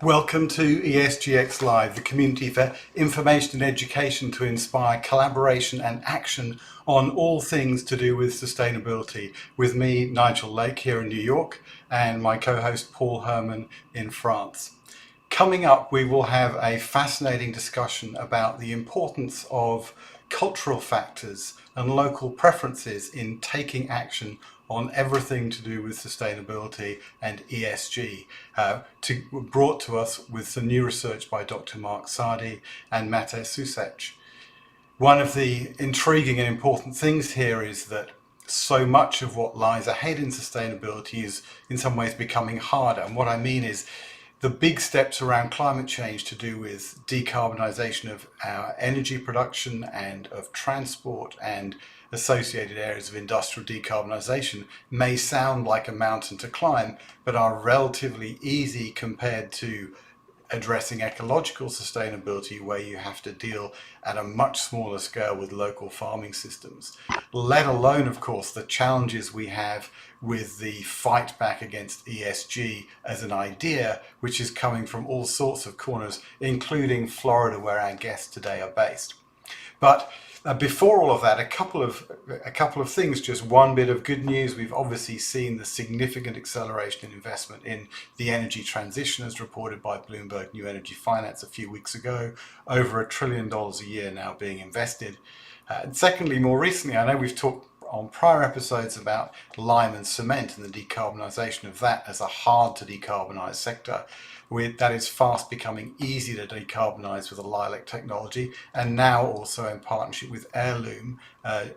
Welcome to ESGX Live, the community for information and education to inspire collaboration and action on all things to do with sustainability. With me, Nigel Lake here in New York, and my co-host Paul Herman in France. Coming up, we will have a fascinating discussion about the importance of cultural factors and local preferences in taking action on everything to do with sustainability and ESG, brought to us with some new research by Dr. Marc Sardy and Matej Susec. One of the intriguing and important things here is that so much of what lies ahead in sustainability is in some ways becoming harder. And what I mean is the big steps around climate change to do with decarbonisation of our energy production and of transport and associated areas of industrial decarbonisation may sound like a mountain to climb, but are relatively easy compared to addressing ecological sustainability, where you have to deal at a much smaller scale with local farming systems, let alone, of course, the challenges we have with the fight back against ESG as an idea, which is coming from all sorts of corners, including Florida, where our guests today are based. But before all of that, a couple of things. Just one bit of good news. We've obviously seen the significant acceleration in investment in the energy transition, as reported by Bloomberg New Energy Finance a few weeks ago. Over $1 trillion a year now being invested. And secondly, more recently, I know we've talked on prior episodes about lime and cement and the decarbonisation of that as a hard to decarbonise sector. That is fast becoming easy to decarbonise with the Lilac technology, and now also in partnership with Heirloom, a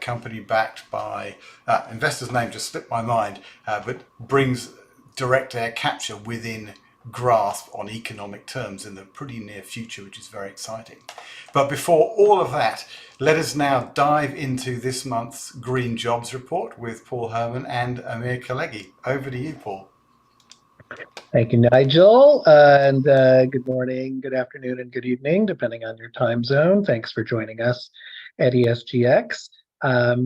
company backed by, investor's name just slipped my mind, but brings direct air capture within grasp on economic terms in the pretty near future, which is very exciting. But before all of that, let us now dive into this month's Green Jobs Report with Paul Herman and Amir Khaleghi. Over to you, Paul. Thank you, Nigel, and good morning, good afternoon, and good evening, depending on your time zone. Thanks for joining us at ESGX.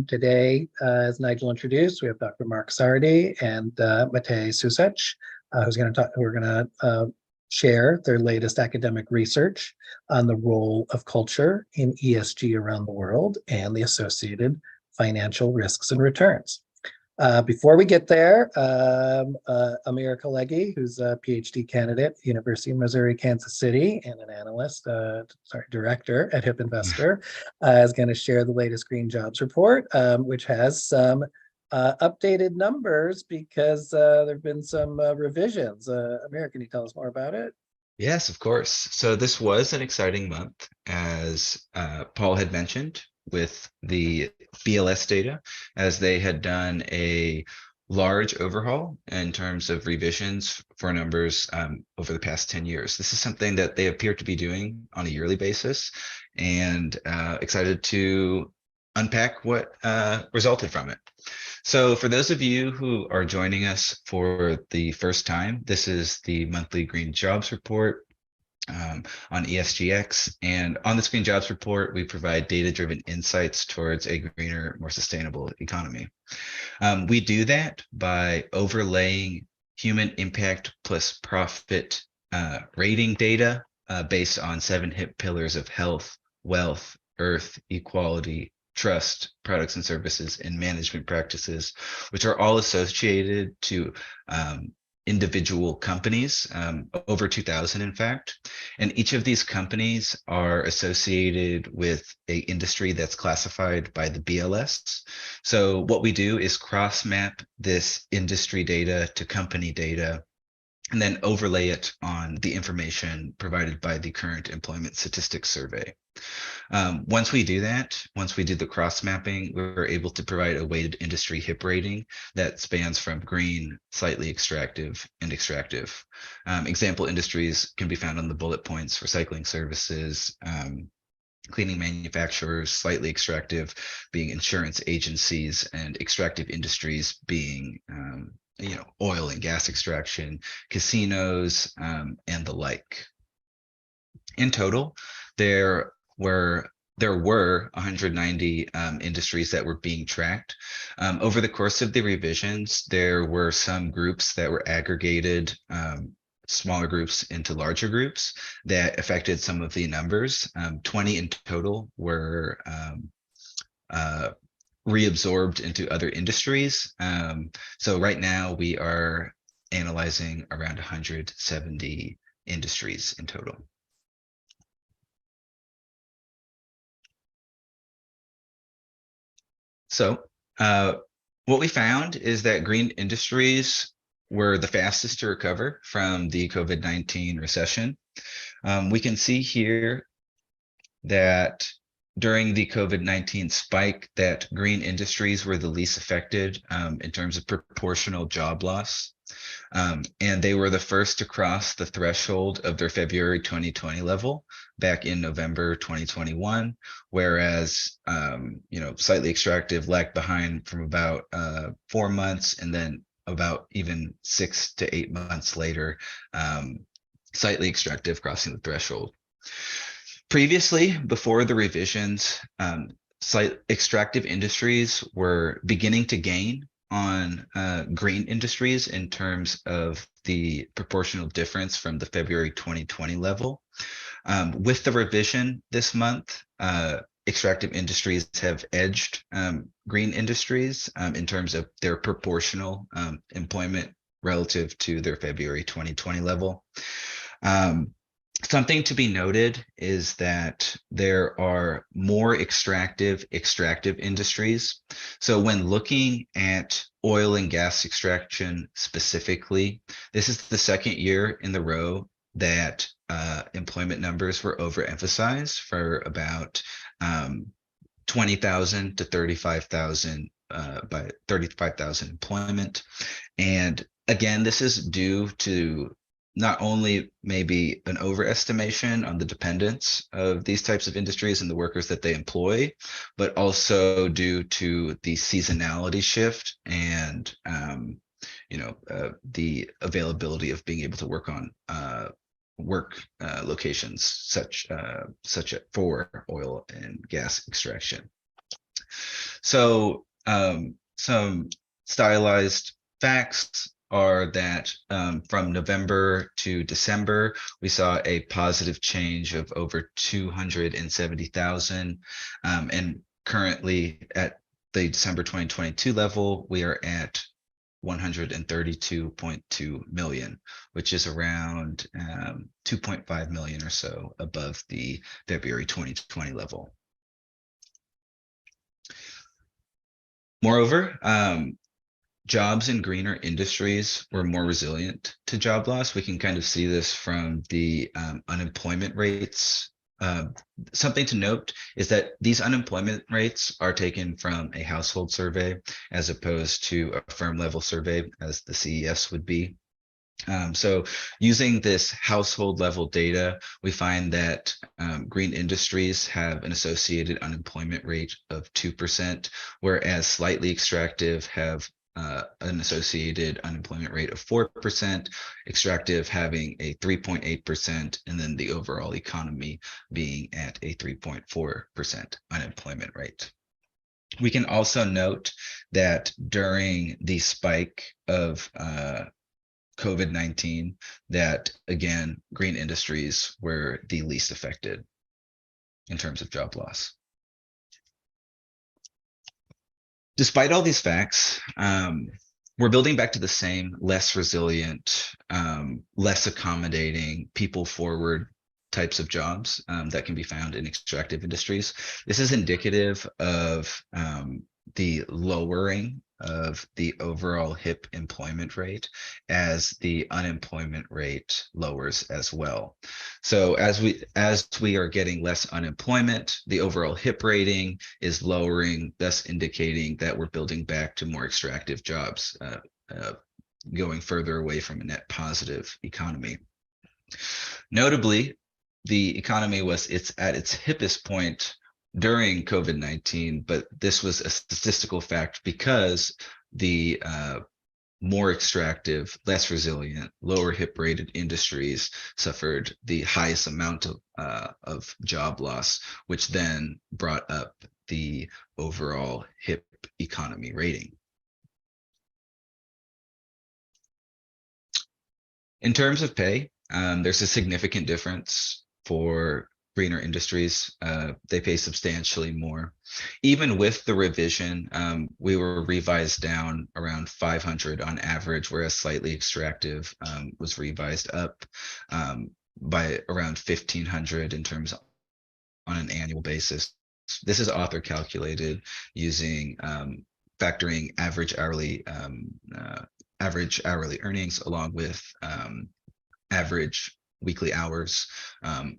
Today, as Nigel introduced, we have Dr. Marc Sardy and Matej Susec, who are going to share their latest academic research on the role of culture in ESG around the world and the associated financial risks and returns. Before we get there, Amir Khaleghi, who's a PhD candidate at the University of Missouri, Kansas City, and an analyst, director at HIP Investor, is going to share the latest Green Jobs Report, which has some updated numbers because there have been some revisions. Amir, can you tell us more about it? Yes, of course. So this was an exciting month, as Paul had mentioned, with the BLS data, as they had done a large overhaul in terms of revisions for numbers over the past 10 years. This is something that they appear to be doing on a yearly basis, and excited to unpack what resulted from it. So for those of you who are joining us for the first time, this is the monthly Green Jobs Report on ESGX. And on this Green Jobs Report, we provide data-driven insights towards a greener, more sustainable economy. We do that by overlaying human impact plus profit rating data based on 7 HIP pillars of health, wealth, earth, equality, trust, products and services, and management practices, which are all associated to individual companies, over 2,000 in fact. And each of these companies are associated with a industry that's classified by the BLS. So what we do is cross-map this industry data to company data, and then overlay it on the information provided by the current employment statistics survey. Once we do that, once we do the cross mapping, we're able to provide a weighted industry HIP rating that spans from green, slightly extractive, and extractive. Example industries can be found on the bullet points: recycling services, cleaning manufacturers, slightly extractive being insurance agencies, and extractive industries being oil and gas extraction, casinos, and the like. In total, there were 190 industries that were being tracked. Over the course of the revisions, there were some groups that were aggregated smaller groups into larger groups that affected some of the numbers. 20 in total were reabsorbed into other industries. So right now we are analyzing around 170 industries in total. So what we found is that green industries were the fastest to recover from the COVID-19 recession. We can see here that during the COVID-19 spike, that green industries were the least affected in terms of proportional job loss. And they were the first to cross the threshold of their February 2020 level back in November 2021, whereas slightly extractive lagged behind from about 4 months, and then about even 6 to 8 months later, slightly extractive crossing the threshold. Previously, before the revisions, extractive industries were beginning to gain on green industries in terms of the proportional difference from the February 2020 level. With the revision this month, extractive industries have edged green industries in terms of their proportional employment relative to their February 2020 level. Something to be noted is that there are more extractive industries. So when looking at oil and gas extraction specifically, this is the second year in the row that employment numbers were overemphasized for about 20,000 to 35,000 by 35,000 employment. And again, this is due to not only maybe an overestimation on the dependence of these types of industries and the workers that they employ, but also due to the seasonality shift and the availability of being able to work on locations such for oil and gas extraction. So some stylized facts are that from November to December, we saw a positive change of over 270,000. And currently at the December 2022 level, we are at 132.2 million, which is around 2.5 million or so above the February 2020 level. Moreover, jobs in greener industries were more resilient to job loss. We can kind of see this from the unemployment rates. Something to note is that these unemployment rates are taken from a household survey as opposed to a firm level survey as the CES would be. So using this household level data, we find that green industries have an associated unemployment rate of 2%, whereas slightly extractive have an associated unemployment rate of 4%, extractive having a 3.8%, and then the overall economy being at a 3.4% unemployment rate. We can also note that during the spike of COVID-19, that again, green industries were the least affected in terms of job loss. Despite all these facts, we're building back to the same less resilient, less accommodating, people forward types of jobs that can be found in extractive industries. This is indicative of the lowering of the overall HIP employment rate as the unemployment rate lowers as well. So as we are getting less unemployment, the overall HIP rating is lowering, thus indicating that we're building back to more extractive jobs, going further away from a net positive economy. Notably, the economy was at its hippest point during COVID-19, but this was a statistical fact because the more extractive, less resilient, lower HIP rated industries suffered the highest amount of job loss, which then brought up the overall HIP economy rating. In terms of pay, there's a significant difference for greener industries. They pay substantially more. Even with the revision, we were revised down around 500 on average, whereas slightly extractive was revised up by around 1,500 in terms on an annual basis. This is author calculated using factoring average hourly earnings along with average weekly hours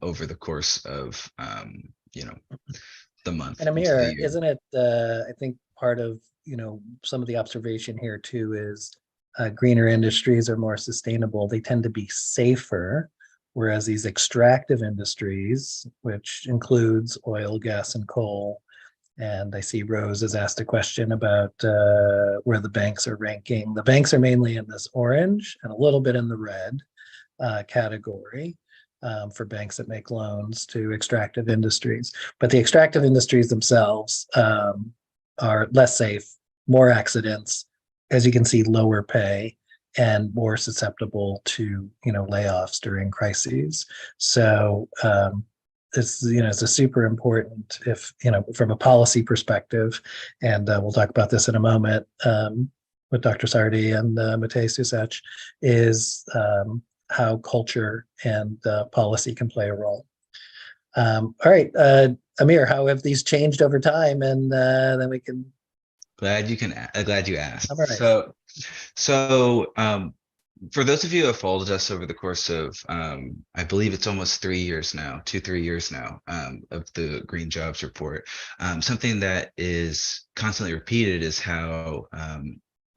over the course of the month And into the Amir, year. isn't it, I think part of, some of the observation here too is greener industries are more sustainable. They tend to be safer, whereas these extractive industries, which includes oil, gas, and coal, and I see Rose has asked a question about where the banks are ranking. The banks are mainly in this orange and a little bit in the red category for banks that make loans to extractive industries. But the extractive industries themselves are less safe, more accidents, as you can see, lower pay, and more susceptible to layoffs during crises. So it's it's a super important, if from a policy perspective, and we'll talk about this in a moment with Dr. Sardy and Matej Susec, is how culture and policy can play a role. All right, Amir, how have these changed over time? And then we can. Glad you asked. All right. So for those of you who have followed us over the course of, I believe it's almost 3 years now, 2-3 years now, of the Green Jobs Report, something that is constantly repeated is how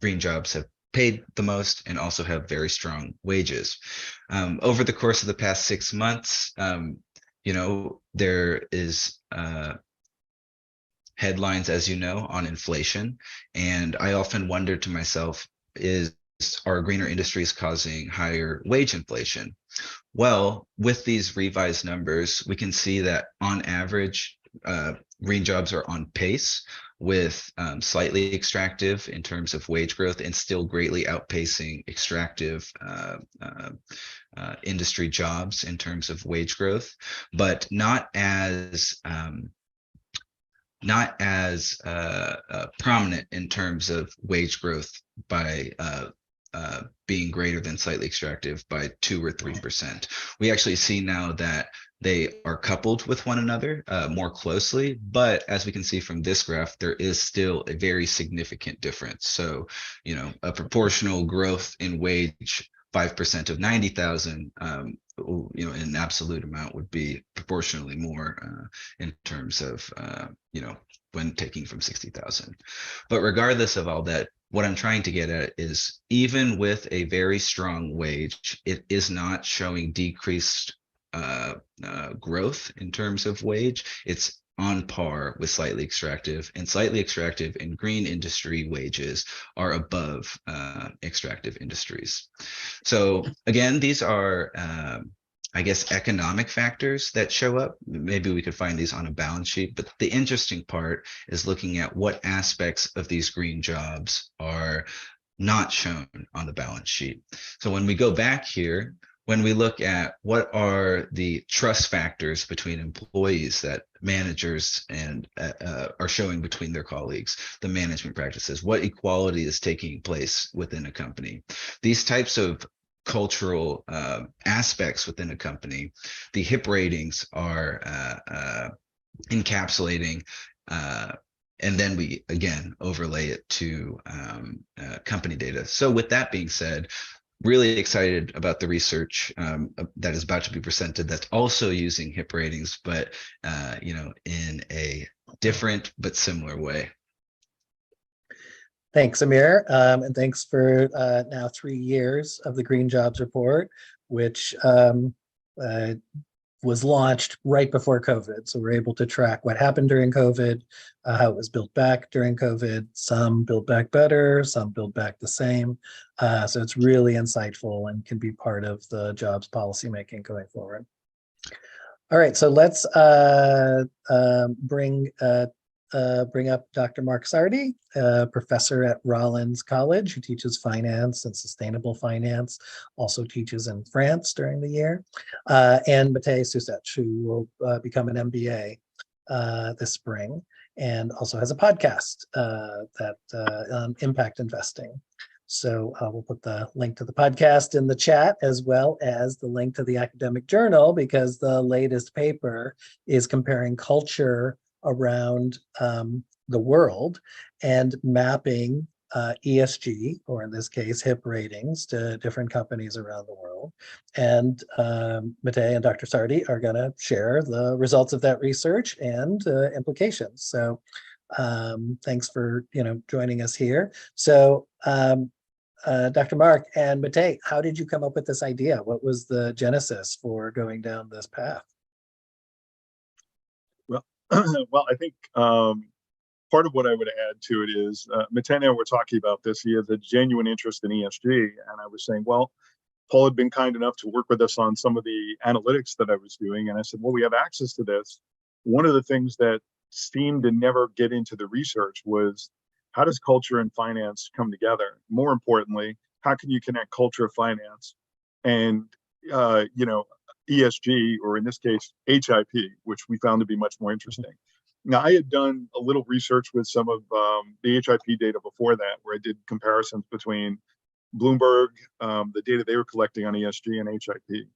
green jobs have paid the most and also have very strong wages. Over the course of the past 6 months, there is headlines, as you know, on inflation. And I often wonder to myself, are greener industries causing higher wage inflation? Well, with these revised numbers, we can see that on average, green jobs are on pace with slightly extractive in terms of wage growth and still greatly outpacing extractive industry jobs in terms of wage growth, but not as prominent in terms of wage growth by being greater than slightly extractive by 2 or 3%. We actually see now that they are coupled with one another more closely, but as we can see from this graph, there is still a very significant difference. So, a proportional growth in wage, 5% of 90,000, in absolute amount would be proportionally more in terms of, when taking from 60,000. But regardless of all that, what I'm trying to get at is even with a very strong wage, it is not showing decreased growth in terms of wage. It's on par with slightly extractive, and slightly extractive and green industry wages are above extractive industries. So again, these are I guess economic factors that show up. Maybe we could find these on a balance sheet, but the interesting part is looking at what aspects of these green jobs are not shown on the balance sheet. So when we go back here, when we look at what are the trust factors between employees that managers and are showing between their colleagues, the management practices, what equality is taking place within a company, these types of cultural aspects within a company, the HIP ratings are encapsulating, and then we again overlay it to company data. So with that being said, really excited about the research that is about to be presented that's also using HIP ratings, but in a different but similar way. Thanks, Amir, and thanks for now 3 years of the Green Jobs Report, which was launched right before COVID. So we're able to track what happened during COVID, how it was built back during COVID. Some built back better, some built back the same. So it's really insightful and can be part of the jobs policymaking going forward. All right, so let's bring bring up Dr. Marc Sardy, professor at Rollins College, who teaches finance and sustainable finance, also teaches in France during the year, and Matej Susec, who will become an MBA this spring, and also has a podcast on impact investing. So we'll put the link to the podcast in the chat, as well as the link to the academic journal, because the latest paper is comparing culture around the world and mapping ESG, or in this case, HIP ratings, to different companies around the world. And Matej and Dr. Sardy are going to share the results of that research and implications. So thanks for joining us here. So Dr. Marc and Matej, how did you come up with this idea? What was the genesis for going down this path? Well, I think part of what I would add to it is Matej and I were talking about this. He has a genuine interest in ESG, and I was saying, well, Paul had been kind enough to work with us on some of the analytics that I was doing, and I said, well, we have access to this. One of the things that seemed to never get into the research was, how does culture and finance come together? More importantly, how can you connect culture, finance, and ESG, or in this case, HIP, which we found to be much more interesting. Now, I had done a little research with some of the HIP data before that, where I did comparisons between Bloomberg, the data they were collecting on ESG and HIP.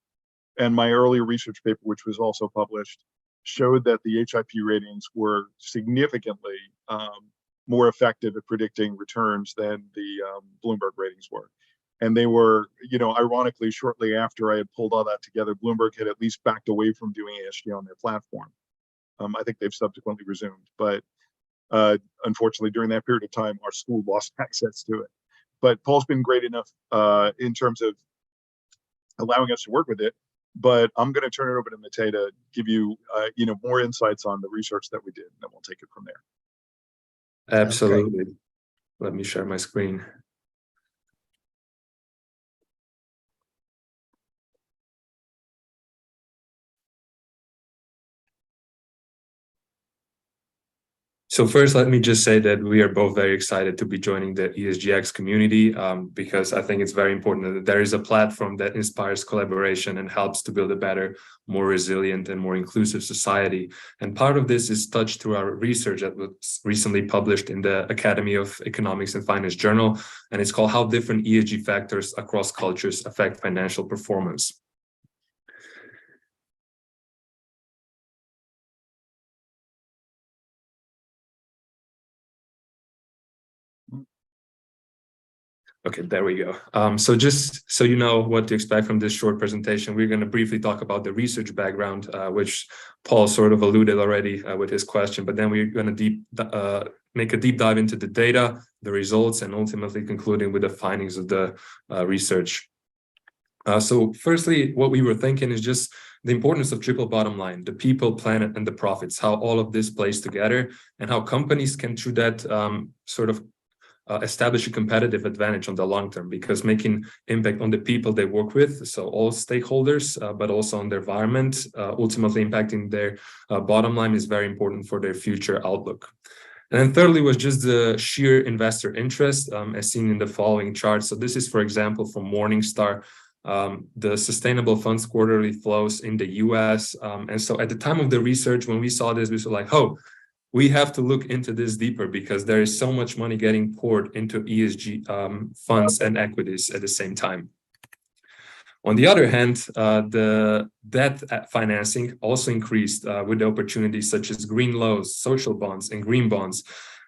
And my earlier research paper, which was also published, showed that the HIP ratings were significantly more effective at predicting returns than the Bloomberg ratings were. And they were, ironically, shortly after I had pulled all that together, Bloomberg had at least backed away from doing ESG on their platform. I think they've subsequently resumed, but unfortunately, during that period of time, our school lost access to it. But Paul's been great enough in terms of allowing us to work with it. But I'm going to turn it over to Matej to give you, more insights on the research that we did, and then we'll take it from there. Absolutely. Let me share my screen. So first, let me just say that we are both very excited to be joining the ESGX community because I think it's very important that there is a platform that inspires collaboration and helps to build a better, more resilient and more inclusive society. And part of this is touched through our research that was recently published in the Academy of Economics and Finance Journal, and it's called How Different ESG Factors Across Cultures Affect Financial Performance. Okay, there we go. So just so you know what to expect from this short presentation, we're going to briefly talk about the research background, which Paul sort of alluded already with his question, but then we're going to make a deep dive into the data, the results, and ultimately concluding with the findings of the research. So firstly, what we were thinking is just the importance of triple bottom line, the people, planet, and the profits, how all of this plays together, and how companies can, through that, establish a competitive advantage on the long term, because making impact on the people they work with, so all stakeholders, but also on the environment, ultimately impacting their bottom line, is very important for their future outlook. And then thirdly was just the sheer investor interest, as seen in the following chart. So this is, for example, from Morningstar, the sustainable funds quarterly flows in the US. And so at the time of the research, when we saw this, we were like, oh, we have to look into this deeper, because there is so much money getting poured into ESG funds and equities at the same time. On the other hand, the debt financing also increased with the opportunities such as green loans, social bonds, and green bonds.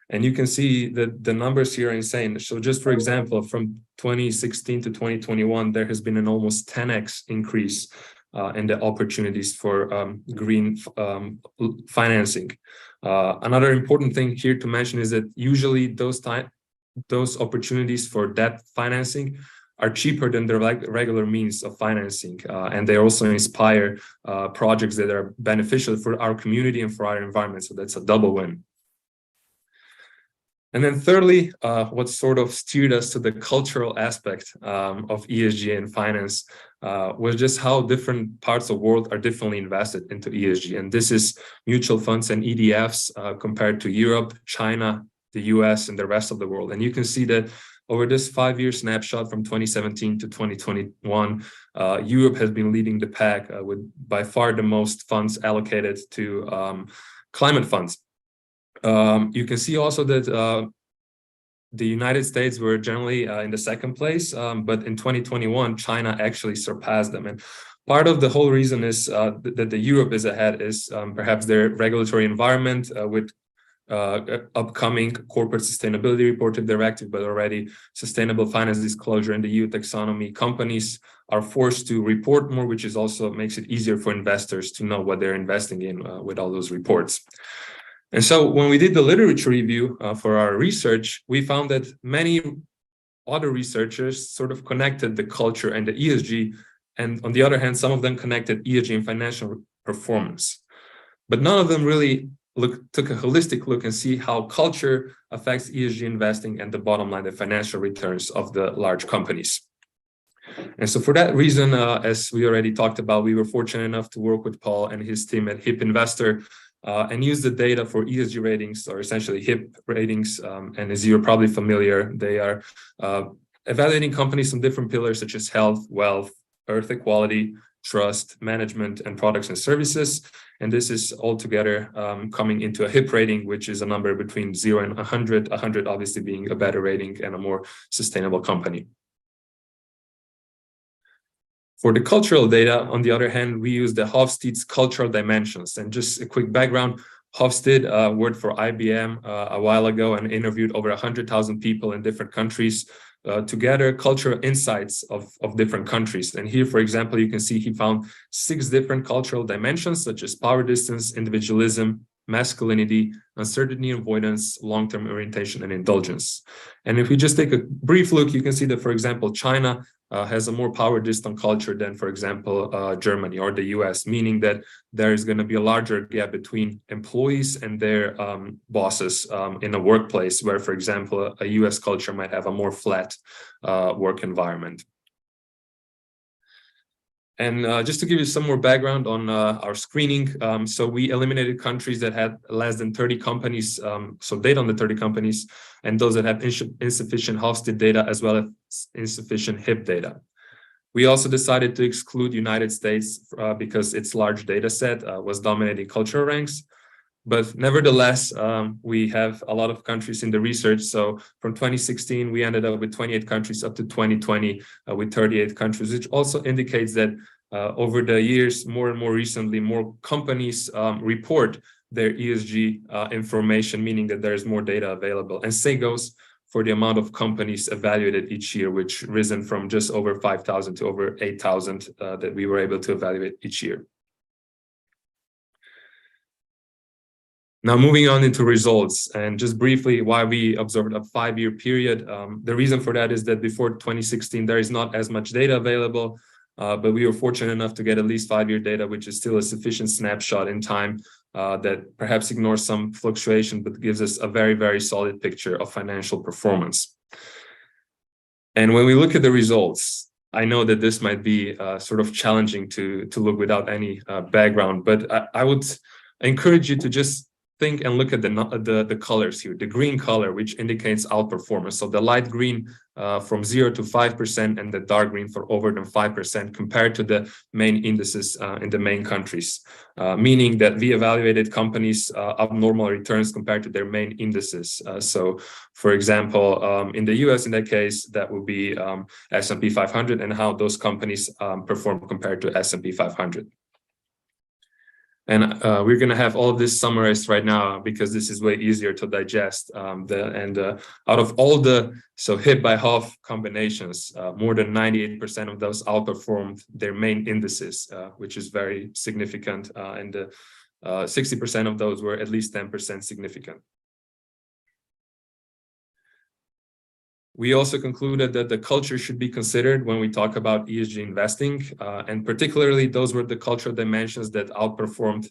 And you can see that the numbers here are insane. So just for example, from 2016 to 2021, there has been an almost 10x increase in the opportunities for green financing. Another important thing here to mention is that usually those opportunities for debt financing are cheaper than the regular means of financing, and they also inspire projects that are beneficial for our community and for our environment. So that's a double win. And then thirdly, what sort of steered us to the cultural aspect of ESG and finance was just how different parts of the world are differently invested into ESG. And this is mutual funds and ETFs compared to Europe, China, the US, and the rest of the world. And you can see that over this 5-year snapshot from 2017 to 2021, Europe has been leading the pack with by far the most funds allocated to climate funds. You can see also that the United States were generally in the second place, but in 2021, China actually surpassed them. And part of the whole reason is that the Europe is ahead is perhaps their regulatory environment with upcoming corporate sustainability reporting directive, but already sustainable finance disclosure in the EU taxonomy. Companies are forced to report more, which is also makes it easier for investors to know what they're investing in with all those reports. And so when we did the literature review for our research, we found that many other researchers sort of connected the culture and the ESG. And on the other hand, some of them connected ESG and financial performance. But none of them really took a holistic look and see how culture affects ESG investing and the bottom line, the financial returns of the large companies. And so for that reason, as we already talked about, we were fortunate enough to work with Paul and his team at HIP Investor and use the data for ESG ratings, or essentially HIP ratings. And as you're probably familiar, they are evaluating companies on different pillars such as health, wealth, earth equality, trust, management, and products and services. And this is all together coming into a HIP rating, which is a number between 0 and 100, 100 obviously being a better rating and a more sustainable company. For the cultural data, on the other hand, we use the Hofstede's cultural dimensions. And just a quick background, Hofstede worked for IBM a while ago and interviewed over 100,000 people in different countries to gather cultural insights of different countries. And here, for example, you can see he found 6 different cultural dimensions, such as power distance, individualism, masculinity, uncertainty avoidance, long-term orientation, and indulgence. And if we just take a brief look, you can see that, for example, China has a more power distant culture than, for example, Germany or the US, meaning that there is going to be a larger gap between employees and their bosses in a workplace, where, for example, a US culture might have a more flat work environment. And just to give you some more background on our screening, so we eliminated countries that had less than 30 companies, so data on the 30 companies, and those that have insufficient Hofstede data as well as insufficient HIP data. We also decided to exclude United States because its large data set was dominating cultural ranks. But nevertheless, we have a lot of countries in the research. So from 2016, we ended up with 28 countries up to 2020 with 38 countries, which also indicates that over the years, more and more recently, more companies report their ESG information, meaning that there's more data available. And same goes for the amount of companies evaluated each year, which risen from just over 5,000 to over 8,000 that we were able to evaluate each year. Now, moving on into results, and just briefly why we observed a 5-year period. The reason for that is that before 2016, there is not as much data available, but we were fortunate enough to get at least 5-year data, which is still a sufficient snapshot in time that perhaps ignores some fluctuation, but gives us a very, very solid picture of financial performance. And when we look at the results, I know that this might be sort of challenging to look without any background, but I would encourage you to just think and look at the colors here. The green color, which indicates outperformance. So the light green from 0 to 5%, and the dark green for over than 5% compared to the main indices in the main countries, meaning that we evaluated companies' abnormal returns compared to their main indices. So, for example, in the US, in that case, that would be S&P 500 and how those companies perform compared to S&P 500. And we're going to have all of this summarized right now because this is way easier to digest. Out of all the HIP by Hof combinations, more than 98% of those outperformed their main indices, which is very significant. And 60% of those were at least 10% significant. We also concluded that the culture should be considered when we talk about ESG investing, and particularly those were the cultural dimensions that outperformed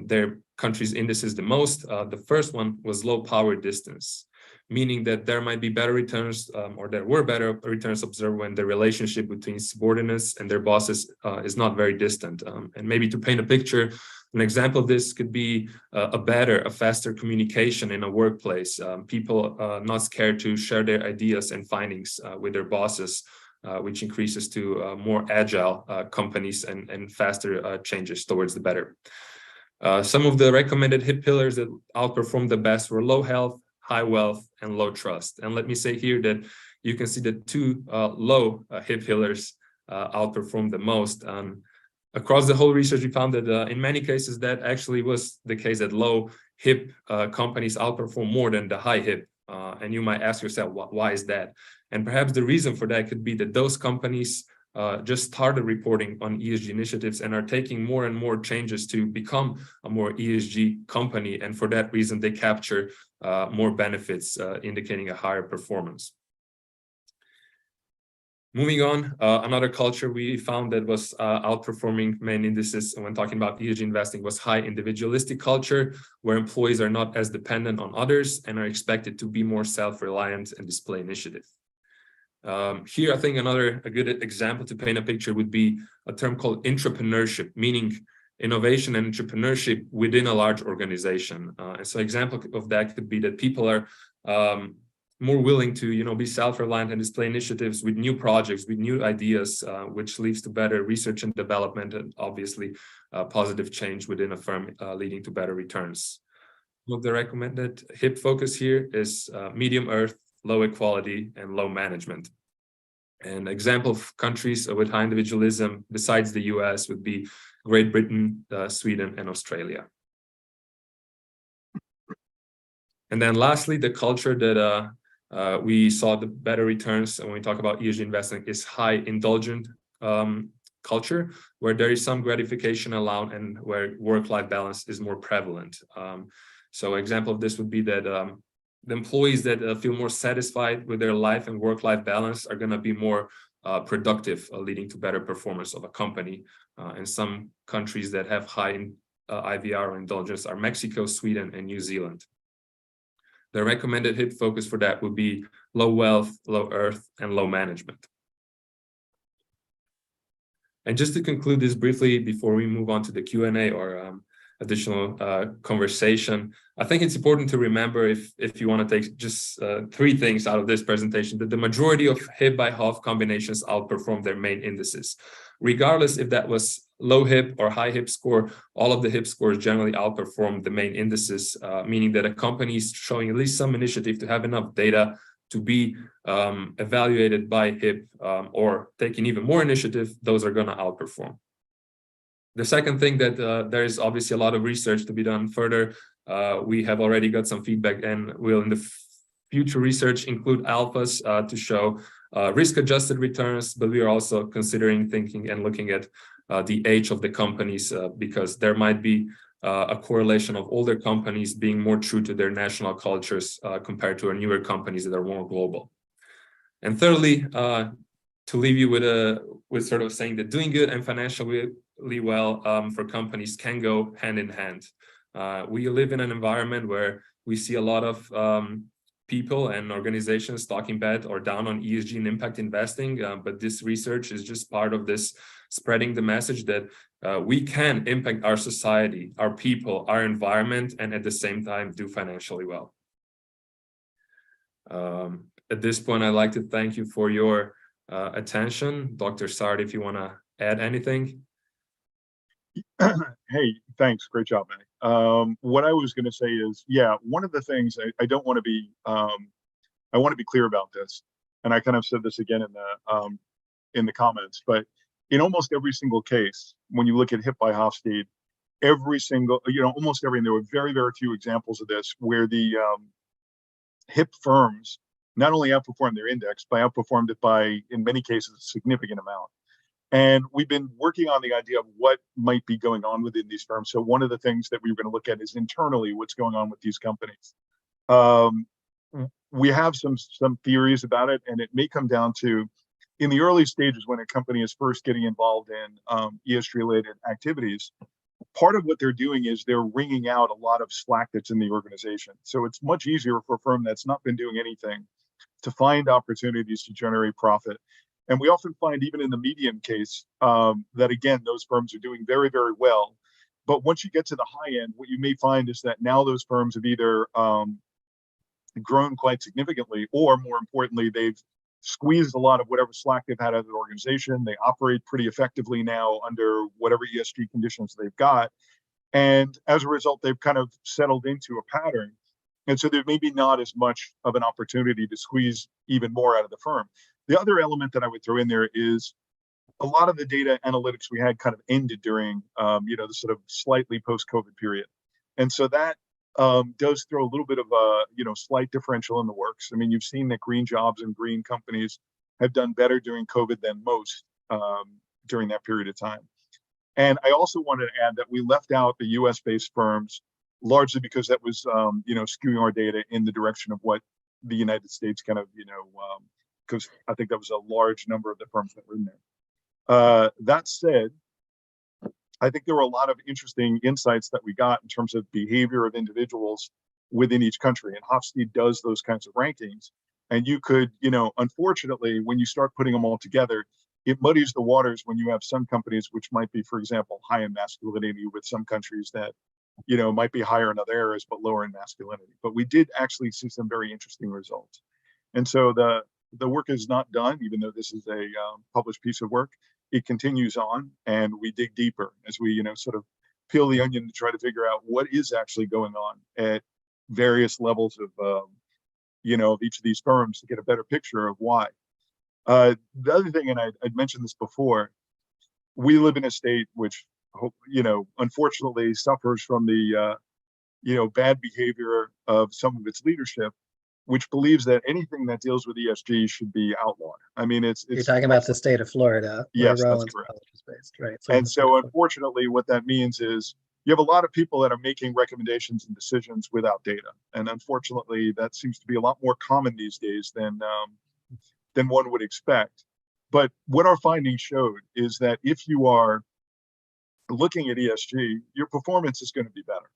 their country's indices the most. The first one was low power distance. meaning that there might be better returns or there were better returns observed when the relationship between subordinates and their bosses is not very distant. And maybe to paint a picture, an example of this could be a faster communication in a workplace. People not scared to share their ideas and findings with their bosses, which increases to more agile companies and faster changes towards the better. Some of the recommended HIP pillars that outperformed the best were low health, high wealth, and low trust. And let me say here that you can see the two low HIP pillars outperformed the most. Across the whole research, we found that in many cases that actually was the case, that low HIP companies outperform more than the high HIP. And you might ask yourself, why is that? And perhaps the reason for that could be that those companies just started reporting on ESG initiatives and are taking more and more changes to become a more ESG company. And for that reason, they capture more benefits, indicating a higher performance. Moving on, another culture we found that was outperforming main indices when talking about ESG investing was high individualistic culture, where employees are not as dependent on others and are expected to be more self-reliant and display initiative. Here, I think a good example to paint a picture would be a term called entrepreneurship, meaning innovation and entrepreneurship within a large organization. And so example of that could be that people are more willing to, be self-reliant and display initiatives with new projects, with new ideas, which leads to better research and development, and obviously positive change within a firm, leading to better returns. One of the recommended HIP focus here is medium earth, low equality, and low management. An example of countries with high individualism besides the US would be Great Britain, Sweden, and Australia. And then lastly, the culture that we saw the better returns when we talk about ESG investing is high indulgent culture, where there is some gratification allowed and where work-life balance is more prevalent. So example of this would be that the employees that feel more satisfied with their life and work-life balance are going to be more productive, leading to better performance of a company. And some countries that have high IVR or indulgence are Mexico, Sweden, and New Zealand. The recommended HIP focus for that would be low wealth, low earth, and low management. And just to conclude this briefly before we move on to the Q&A or additional conversation, I think it's important to remember, if you want to take just 3 things out of this presentation, that the majority of HIP by HOF combinations outperform their main indices. Regardless if that was low HIP or high HIP score, all of the HIP scores generally outperform the main indices, meaning that a company is showing at least some initiative to have enough data to be evaluated by HIP, or taking even more initiative, those are going to outperform. The second thing that there is obviously a lot of research to be done further. We have already got some feedback and will in the future research include alphas to show risk-adjusted returns, but we are also considering thinking and looking at the age of the companies, because there might be a correlation of older companies being more true to their national cultures compared to our newer companies that are more global. And thirdly, to leave you with sort of saying that doing good and financially well for companies can go hand in hand. We live in an environment where we see a lot of people and organizations talking bad or down on ESG and impact investing, but this research is just part of this spreading the message that we can impact our society, our people, our environment, and at the same time do financially well. At this point, I'd like to thank you for your attention. Dr. Sardy, if you want to add anything. Hey, thanks. Great job, Manny. What I was going to say is, yeah, one of the things I don't want to be, I want to be clear about this, and I kind of said this again in the comments, but in almost every single case, when you look at HIP by Hofstede, every single, almost every, and there were very, very few examples of this, where the HIP firms not only outperformed their index, but outperformed it by, in many cases, a significant amount. And we've been working on the idea of what might be going on within these firms. So one of the things that we were going to look at is internally what's going on with these companies. We have some theories about it, and it may come down to, in the early stages when a company is first getting involved in ESG-related activities, part of what they're doing is they're wringing out a lot of slack that's in the organization. So it's much easier for a firm that's not been doing anything to find opportunities to generate profit. And we often find, even in the median case, that again, those firms are doing very, very well. But once you get to the high end, what you may find is that now those firms have either grown quite significantly, or more importantly, they've squeezed a lot of whatever slack they've had out of the organization. They operate pretty effectively now under whatever ESG conditions they've got. And as a result, they've kind of settled into a pattern. And so there may be not as much of an opportunity to squeeze even more out of the firm. The other element that I would throw in there is a lot of the data analytics we had kind of ended during, the sort of slightly post-COVID period. And so that does throw a little bit of a, slight differential in the works. I mean, you've seen that green jobs and green companies have done better during COVID than most during that period of time. And I also wanted to add that we left out the US-based firms largely because that was, skewing our data in the direction of what the United States kind of, because I think that was a large number of the firms that were in there. That said, I think there were a lot of interesting insights that we got in terms of behavior of individuals within each country. And Hofstede does those kinds of rankings. And you could, unfortunately, when you start putting them all together, it muddies the waters when you have some companies which might be, for example, high in masculinity, with some countries that, might be higher in other areas, but lower in masculinity. But we did actually see some very interesting results. And so the work is not done, even though this is a published piece of work. It continues on, and we dig deeper as we, sort of peel the onion to try to figure out what is actually going on at various levels of, of each of these firms to get a better picture of why. The other thing, and I'd mentioned this before, we live in a state which, unfortunately suffers from the, bad behavior of some of its leadership, which believes that anything that deals with ESG should be outlawed. I mean, it's You're talking about the state of Florida, where yes, Rollins that's correct. College is based, right? And so unfortunately, what that means is you have a lot of people that are making recommendations and decisions without data. And unfortunately, that seems to be a lot more common these days than one would expect. But what our findings showed is that if you are looking at ESG, your performance is going to be better.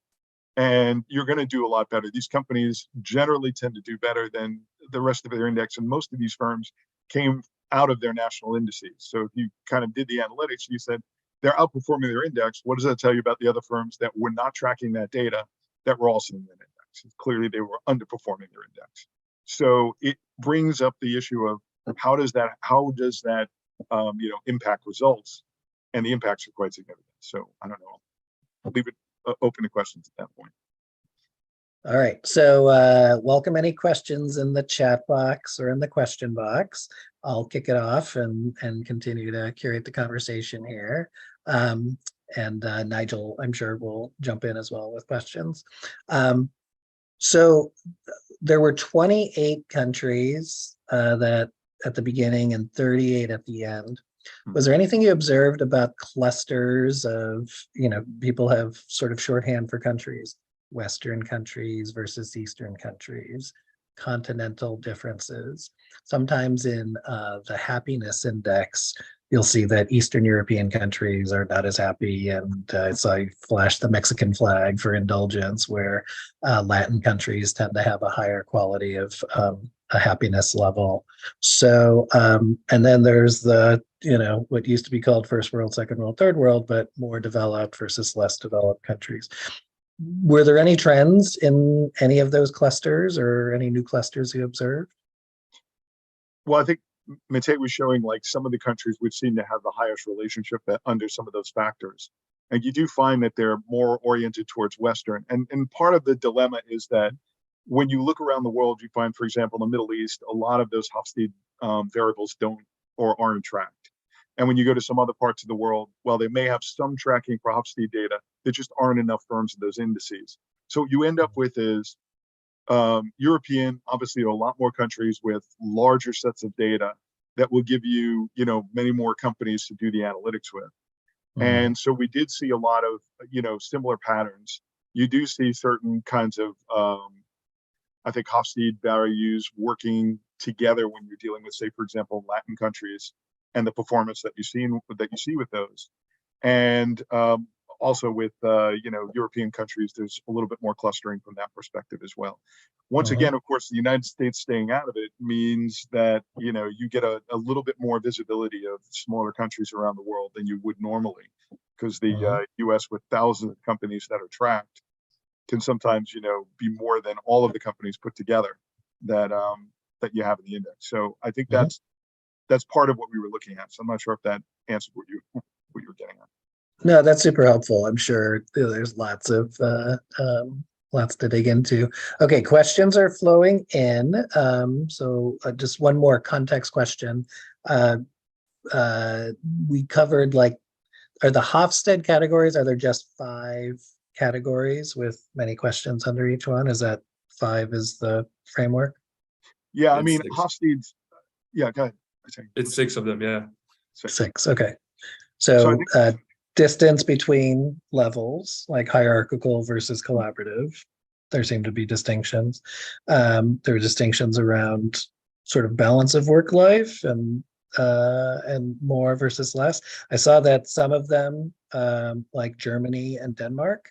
And you're going to do a lot better. These companies generally tend to do better than the rest of their index. And most of these firms came out of their national indices. So if you kind of did the analytics, you said they're outperforming their index. What does that tell you about the other firms that were not tracking that data that were also in that index? Clearly, they were underperforming their index. So it brings up the issue of how does that impact results? And the impacts are quite significant. So I don't know. I'll leave it open to questions at that point. All right, so welcome any questions in the chat box or in the question box. I'll kick it off and continue to curate the conversation here. And Nigel, I'm sure, will jump in as well with questions. So there were 28 countries that at the beginning and 38 at the end. Was there anything you observed about clusters of, people have sort of shorthand for countries, Western countries versus Eastern countries, continental differences? Sometimes in the happiness index, you'll see that Eastern European countries are not as happy, and it's like flash the Mexican flag for indulgence, where Latin countries tend to have a higher quality of a happiness level. So, and then there's the, what used to be called first world, second world, third world, but more developed versus less developed countries. Were there any trends in any of those clusters, or any new clusters you observed? Well, I think Matej was showing like some of the countries which seem to have the highest relationship under some of those factors. And you do find that they're more oriented towards Western. And part of the dilemma is that when you look around the world, you find, for example, in the Middle East, a lot of those Hofstede variables don't or aren't tracked. And when you go to some other parts of the world, while they may have some tracking for Hofstede data, there just aren't enough firms in those indices. So what you end up with is European, obviously, a lot more countries with larger sets of data that will give you, many more companies to do the analytics with. And so we did see a lot of, similar patterns. You do see certain kinds of, I think, Hofstede values working together when you're dealing with, say, for example, Latin countries, and the performance that you see with those. And also with European countries, there's a little bit more clustering from that perspective as well. Once again, of course, the United States staying out of it means that you get a little bit more visibility of smaller countries around the world than you would normally, because the U.S. with thousands of companies that are tracked can sometimes be more than all of the companies put together that you have in the index. So I think that's part of what we were looking at. So I'm not sure if that answered what you were getting at. No, that's super helpful. I'm sure there's lots to dig into. Okay, questions are flowing in. So just one more context question. We covered are the Hofstede categories, are there just 5 categories with many questions under each one? Is that 5 is the framework? Yeah, I It's mean, 6. Hofstede's, yeah, go ahead. It's 6 of them, yeah. 6, okay. So So distance between levels, like hierarchical versus collaborative, there seem to be distinctions. There are distinctions around sort of balance of work life and more versus less. I saw that some of them, like Germany and Denmark,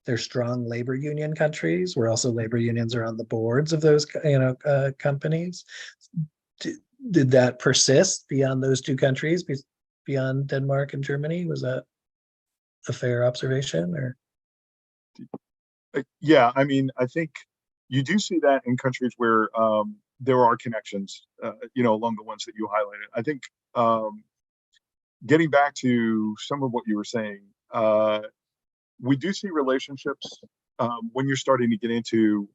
they're strong labor union countries where also labor unions are on the boards of those companies. Did that persist beyond those 2 countries, beyond Denmark and Germany? Was that a fair observation? Or yeah, I mean, I think you do see that in countries where there are connections, along the ones that you highlighted. I think getting back to some of what you were saying, we do see relationships when you're starting to get into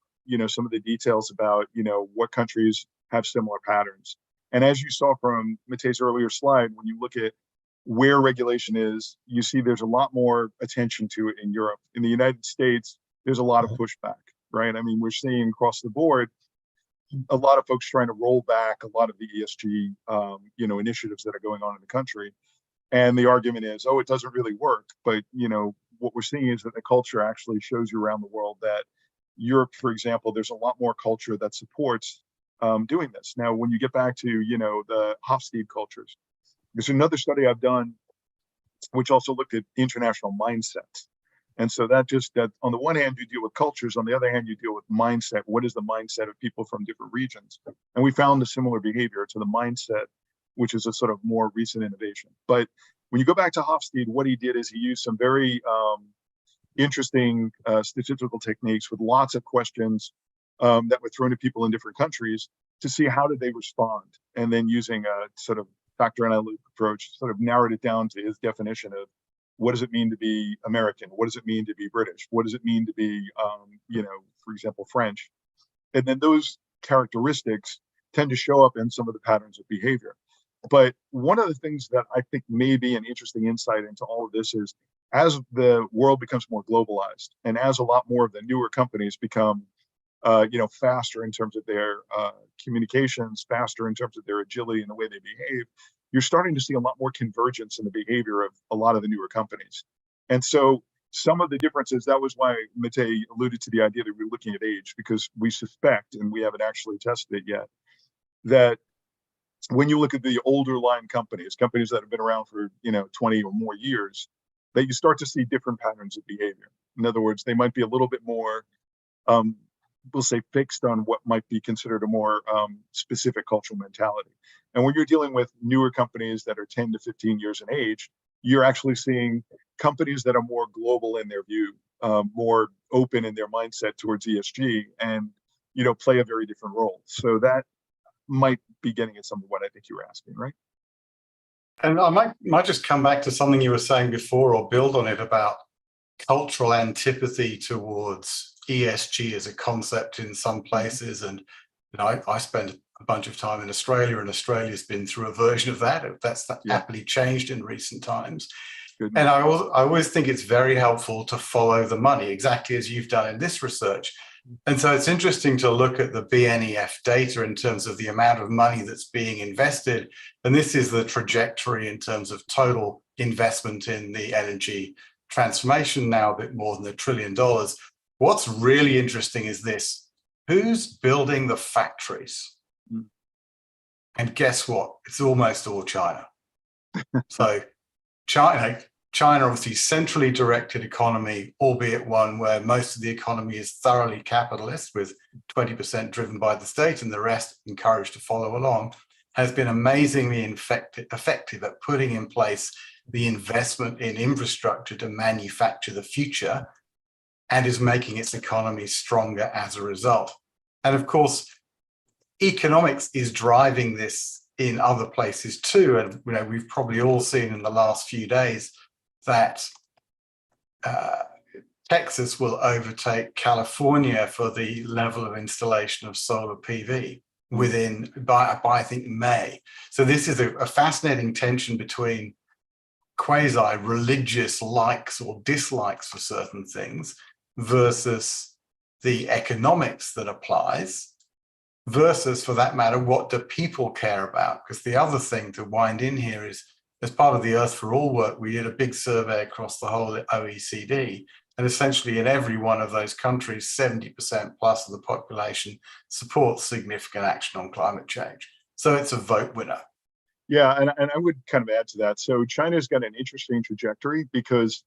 some of the details about what countries have similar patterns. And as you saw from Matej's earlier slide, when you look at where regulation is, you see there's a lot more attention to it in Europe. In the United States, there's a lot of pushback, right? I mean, we're seeing across the board a lot of folks trying to roll back a lot of the ESG initiatives that are going on in the country. And the argument is, oh, it doesn't really work. But what we're seeing is that the culture actually shows you around the world that Europe, for example, there's a lot more culture that supports doing this. Now, when you get back to the Hofstede cultures, there's another study I've done which also looked at international mindsets. And so that on the one hand, you deal with cultures. On the other hand, you deal with mindset. What is the mindset of people from different regions? And we found a similar behavior to the mindset, which is a sort of more recent innovation. But when you go back to Hofstede, what he did is he used some very interesting statistical techniques with lots of questions that were thrown to people in different countries to see how did they respond. And then using a sort of factor analytic approach, sort of narrowed it down to his definition of what does it mean to be American? What does it mean to be British? What does it mean to be, for example, French? And then those characteristics tend to show up in some of the patterns of behavior. But one of the things that I think may be an interesting insight into all of this is as the world becomes more globalized and as a lot more of the newer companies become, faster in terms of their communications, faster in terms of their agility and the way they behave, you're starting to see a lot more convergence in the behavior of a lot of the newer companies. And so some of the differences, that was why Matej alluded to the idea that we're looking at age, because we suspect, and we haven't actually tested it yet, that when you look at the older line companies that have been around for 20 or more years, that you start to see different patterns of behavior. In other words, they might be a little bit more, we'll say, fixed on what might be considered a more specific cultural mentality. And when you're dealing with newer companies that are 10 to 15 years in age, you're actually seeing companies that are more global in their view, more open in their mindset towards ESG, and play a very different role. So that might be getting at some of what I think you were asking, right? And I might just come back to something you were saying before, or build on it, about cultural antipathy towards ESG as a concept in some places. And I spent a bunch of time in Australia, and Australia's been through a version of that. That's happily changed in recent times. And I always think it's very helpful to follow the money, exactly as you've done in this research. And so it's interesting to look at the BNEF data in terms of the amount of money that's being invested. And this is the trajectory in terms of total investment in the energy transformation, now a bit more than $1 trillion. What's really interesting is this: who's building the factories? And guess what? It's almost all China. So China China, obviously, centrally directed economy, albeit one where most of the economy is thoroughly capitalist, with 20% driven by the state and the rest encouraged to follow along, has been amazingly effective at putting in place the investment in infrastructure to manufacture the future, and is making its economy stronger as a result. And of course, economics is driving this in other places too. And we've probably all seen in the last few days that Texas will overtake California for the level of installation of solar PV by I think May. So this is a fascinating tension between quasi-religious likes or dislikes for certain things versus the economics that applies, versus, for that matter, what do people care about? Because the other thing to wind in here is, as part of the Earth for All work, we did a big survey across the whole OECD, and essentially in every one of those countries, 70% plus of the population supports significant action on climate change. So it's a vote winner. Yeah, and I would kind of add to that. So China's got an interesting trajectory, because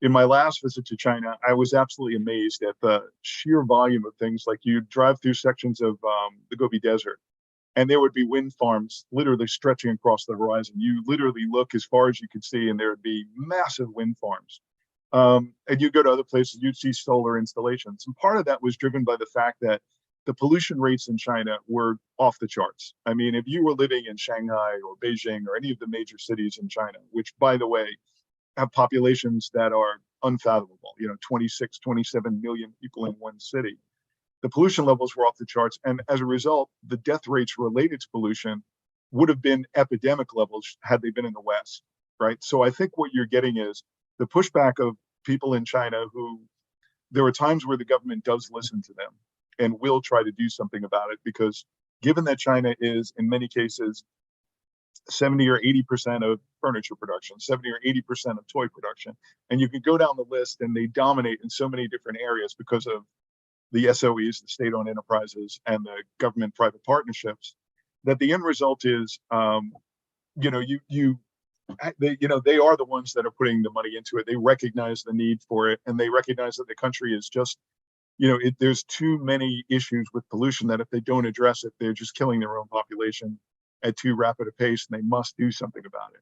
in my last visit to China, I was absolutely amazed at the sheer volume of things. Like, you drive through sections of the Gobi Desert, and there would be wind farms literally stretching across the horizon. You literally look as far as you could see, and there would be massive wind farms. And you go to other places, you'd see solar installations. And part of that was driven by the fact that the pollution rates in China were off the charts. I mean, if you were living in Shanghai or Beijing or any of the major cities in China, which, by the way, have populations that are unfathomable, 26, 27 million people in one city, the pollution levels were off the charts. And as a result, the death rates related to pollution would have been epidemic levels had they been in the West, right? So I think what you're getting is the pushback of people in China who, there are times where the government does listen to them and will try to do something about it, because given that China is, in many cases, 70 or 80% of furniture production, 70 or 80% of toy production, and you can go down the list, and they dominate in so many different areas because of the SOEs, the state-owned enterprises, and the government-private partnerships, that the end result is, they are the ones that are putting the money into it. They recognize the need for it, and they recognize that the country is just, there's too many issues with pollution that if they don't address it, they're just killing their own population at too rapid a pace, and they must do something about it.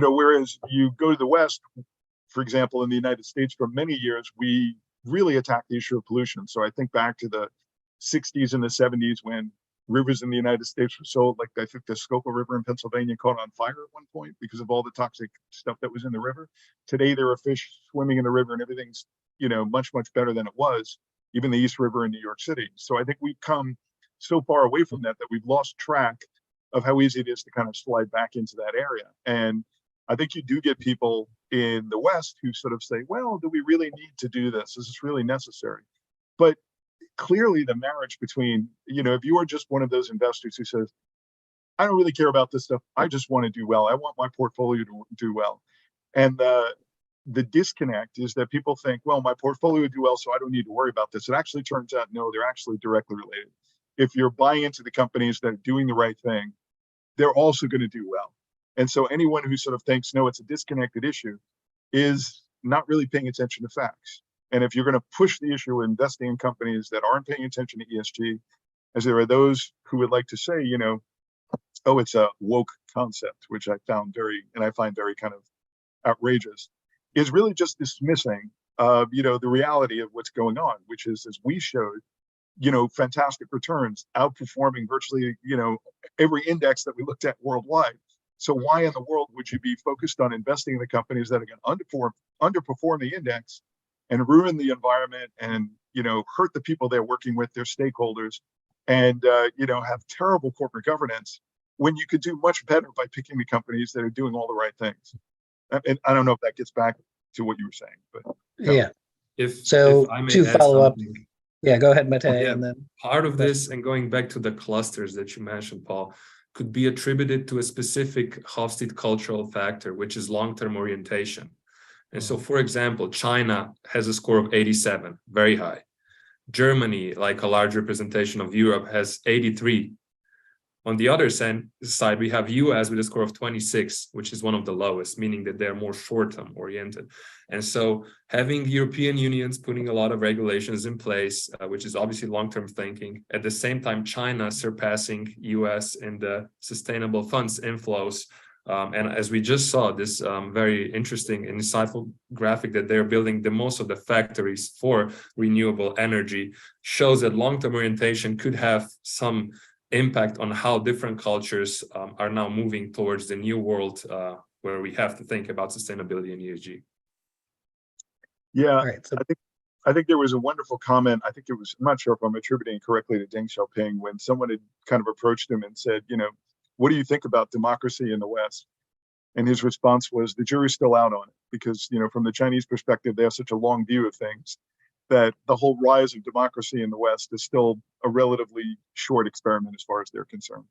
Whereas you go to the West, for example, in the United States, for many years, we really attacked the issue of pollution. So I think back to the 60s and the 70s, when rivers in the United States were so, like, I think the Schuylkill River in Pennsylvania caught on fire at one point because of all the toxic stuff that was in the river. Today, there are fish swimming in the river, and everything's, much, much better than it was, even the East River in New York City. So I think we've come so far away from that we've lost track of how easy it is to kind of slide back into that area. And I think you do get people in the West who sort of say, well, do we really need to do this? Is this really necessary? But clearly the marriage between, if you are just one of those investors who says, I don't really care about this stuff, I just want to do well, I want my portfolio to do well. And the disconnect is that people think, well, my portfolio would do well, so I don't need to worry about this. It actually turns out, no, they're actually directly related. If you're buying into the companies that are doing the right thing, they're also going to do well. And so anyone who sort of thinks, no, it's a disconnected issue, is not really paying attention to facts. And if you're going to push the issue of investing in companies that aren't paying attention to ESG, as there are those who would like to say, oh, it's a woke concept, which I find very kind of outrageous, is really just dismissing, the reality of what's going on, which is, as we showed, fantastic returns, outperforming virtually, every index that we looked at worldwide. So why in the world would you be focused on investing in the companies that are going to underperform the index and ruin the environment and, hurt the people they're working with, their stakeholders, and, have terrible corporate governance, when you could do much better by picking the companies that are doing all the right things? And I don't know if that gets back to what you were saying, but yeah. If I may to add follow up, something. yeah, go ahead, Matej. Yeah, and then part of this, and going back to the clusters that you mentioned, Paul, could be attributed to a specific Hofstede cultural factor, which is long-term orientation. And so, for example, China has a score of 87, very high. Germany, like a large representation of Europe, has 83. On the other side, we have US with a score of 26, which is one of the lowest, meaning that they're more short-term oriented. And so having European unions putting a lot of regulations in place, which is obviously long-term thinking, at the same time, China surpassing US in the sustainable funds inflows. And as we just saw, this very interesting and insightful graphic that they're building the most of the factories for renewable energy shows that long-term orientation could have some impact on how different cultures are now moving towards the new world where we have to think about sustainability and ESG. Yeah, right, so I think there was a wonderful comment. I think it was, I'm not sure if I'm attributing correctly to Deng Xiaoping, when someone had kind of approached him and said, you know, what do you think about democracy in the West? And his response was, the jury's still out on it, because, you know, from the Chinese perspective, they have such a long view of things that the whole rise of democracy in the West is still a relatively short experiment as far as they're concerned.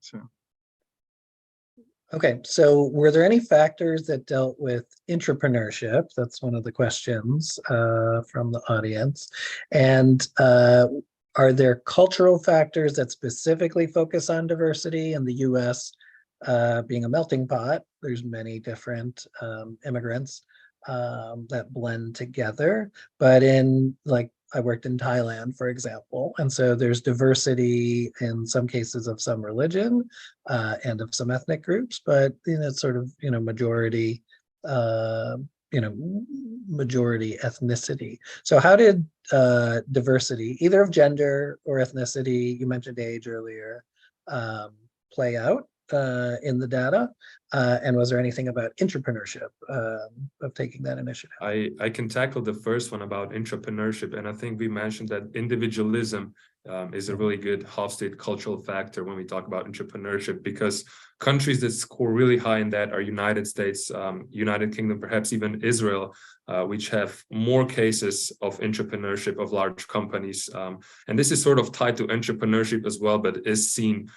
So. Okay, so were there any factors that dealt with entrepreneurship? That's one of the questions from the audience. And are there cultural factors that specifically focus on diversity? In the US, being a melting pot, there's many different immigrants that blend together. But in, like, I worked in Thailand, for example, and so there's diversity in some cases of some religion and of some ethnic groups, but it's sort of, majority, majority ethnicity. So how did diversity, either of gender or ethnicity, you mentioned age earlier, play out in the data? And was there anything about entrepreneurship of taking that initiative? I can tackle the first one about entrepreneurship, and I think we mentioned that individualism is a really good Hofstede cultural factor when we talk about entrepreneurship, because countries that score really high in that are United States, United Kingdom, perhaps even Israel, which have more cases of entrepreneurship of large companies. And this is sort of tied to entrepreneurship as well, but is seen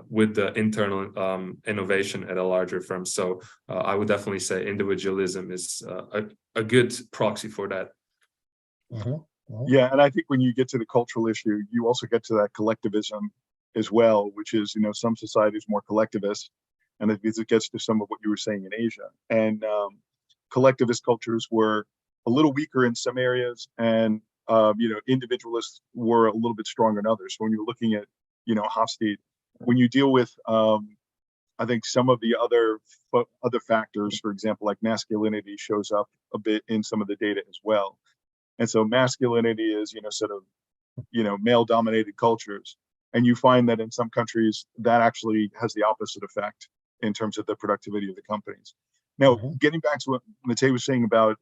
with the internal innovation at a larger firm. So I would definitely say individualism is a good proxy for that. Yeah, and I think when you get to the cultural issue, you also get to that collectivism as well, which is, some societies more collectivist, and it gets to some of what you were saying in Asia. And collectivist cultures were a little weaker in some areas, and individualists were a little bit stronger in others. So when you're looking at, Hofstede, when you deal with, I think some of the other factors, for example, like masculinity shows up a bit in some of the data as well. And so masculinity is, sort of, male-dominated cultures. And you find that in some countries, that actually has the opposite effect in terms of the productivity of the companies. Now, getting back to what Matej was saying about